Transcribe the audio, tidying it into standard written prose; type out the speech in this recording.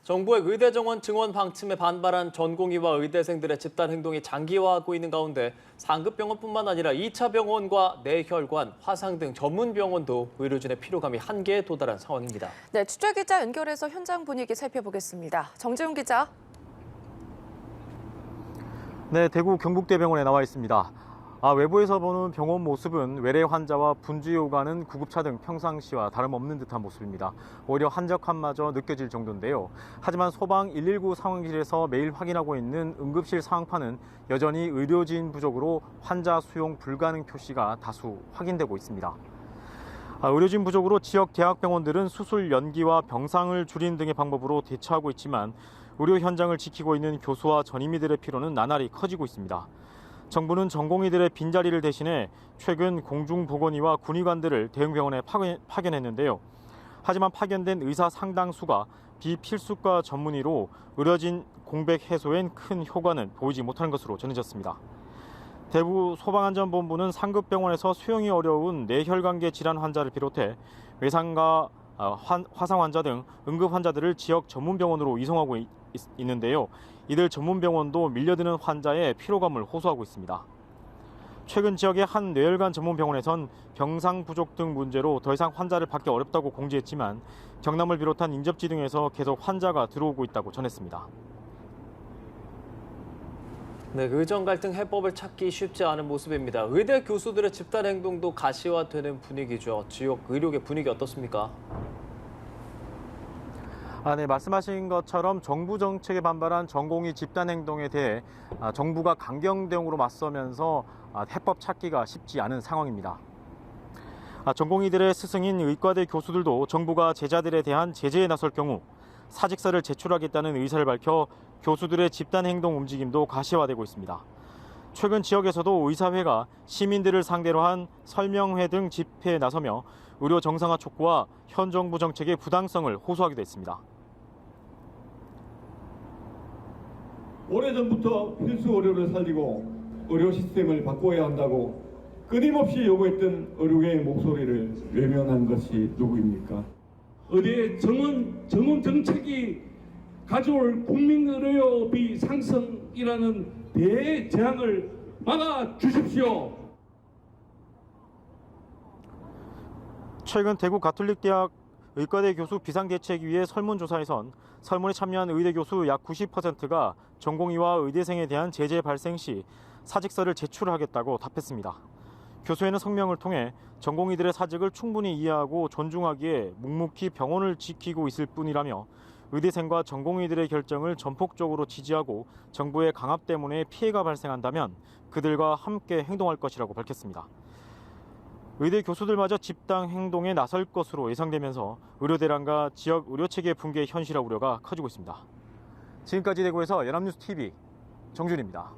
정부의 의대 정원 증원 방침에 반발한 전공의와 의대생들의 집단 행동이 장기화하고 있는 가운데 상급 병원뿐만 아니라 2차 병원과 뇌혈관, 화상 등 전문 병원도 의료진의 필요감이 한계에 도달한 상황입니다. 네, 취재기자 연결해서 현장 분위기 살펴보겠습니다. 정재훈 기자. 네, 대구 경북대병원에 나와 있습니다. 외부에서 보는 병원 모습은 외래 환자와 분주히 오가는 구급차 등 평상시와 다름없는 듯한 모습입니다. 오히려 한적함마저 느껴질 정도인데요. 하지만 소방 119 상황실에서 매일 확인하고 있는 응급실 상황판은 여전히 의료진 부족으로 환자 수용 불가능 표시가 다수 확인되고 있습니다. 의료진 부족으로 지역 대학병원들은 수술 연기와 병상을 줄이는 등의 방법으로 대처하고 있지만 의료 현장을 지키고 있는 교수와 전임의들의 피로는 나날이 커지고 있습니다. 정부는 전공의들의 빈자리를 대신해 최근 공중보건의와 군의관들을 대응병원에 파견했는데요. 하지만 파견된 의사 상당수가 비필수과 전문의로 의료진 공백 해소엔 큰 효과는 보이지 못하는 것으로 전해졌습니다. 대구 소방안전본부는 상급병원에서 수용이 어려운 뇌혈관계 질환 환자를 비롯해 외상과 화상 환자 등 응급 환자들을 지역 전문병원으로 이송하고 있는데요. 이들 전문병원도 밀려드는 환자의 피로감을 호소하고 있습니다. 최근 지역의 한 뇌혈관 전문병원에선 병상 부족 등 문제로 더 이상 환자를 받기 어렵다고 공지했지만 경남을 비롯한 인접지 등에서 계속 환자가 들어오고 있다고 전했습니다. 네, 의정 갈등 해법을 찾기 쉽지 않은 모습입니다. 의대 교수들의 집단 행동도 가시화되는 분위기죠. 지역 의료계 분위기 어떻습니까? 네, 말씀하신 것처럼 정부 정책에 반발한 전공의 집단 행동에 대해 정부가 강경 대응으로 맞서면서 해법 찾기가 쉽지 않은 상황입니다. 전공의들의 스승인 의과대 교수들도 정부가 제자들에 대한 제재에 나설 경우 사직서를 제출하겠다는 의사를 밝혀 교수들의 집단 행동 움직임도 가시화되고 있습니다. 최근 지역에서도 의사회가 시민들을 상대로 한 설명회 등 집회에 나서며 의료 정상화 촉구와 현 정부 정책의 부당성을 호소하기도 했습니다. 오래전부터 필수 의료를 살리고 의료 시스템을 바꿔야 한다고 끊임없이 요구했던 의료계의 목소리를 외면한 것이 누구입니까? 의료의 정원 정책이 가져올 국민의료비 상승이라는 대재앙을 막아 주십시오. 최근 대구 가톨릭대학 의과대 교수 비상대책위의 설문조사에선 설문에 참여한 의대 교수 약 90%가 전공의와 의대생에 대한 제재 발생 시 사직서를 제출하겠다고 답했습니다. 교수회는 성명을 통해 전공의들의 사직을 충분히 이해하고 존중하기에 묵묵히 병원을 지키고 있을 뿐이라며 의대생과 전공의들의 결정을 전폭적으로 지지하고 정부의 강압 때문에 피해가 발생한다면 그들과 함께 행동할 것이라고 밝혔습니다. 의대 교수들마저 집단 행동에 나설 것으로 예상되면서 의료대란과 지역 의료체계 붕괴의 현실화 우려가 커지고 있습니다. 지금까지 대구에서 연합뉴스TV 정준입니다.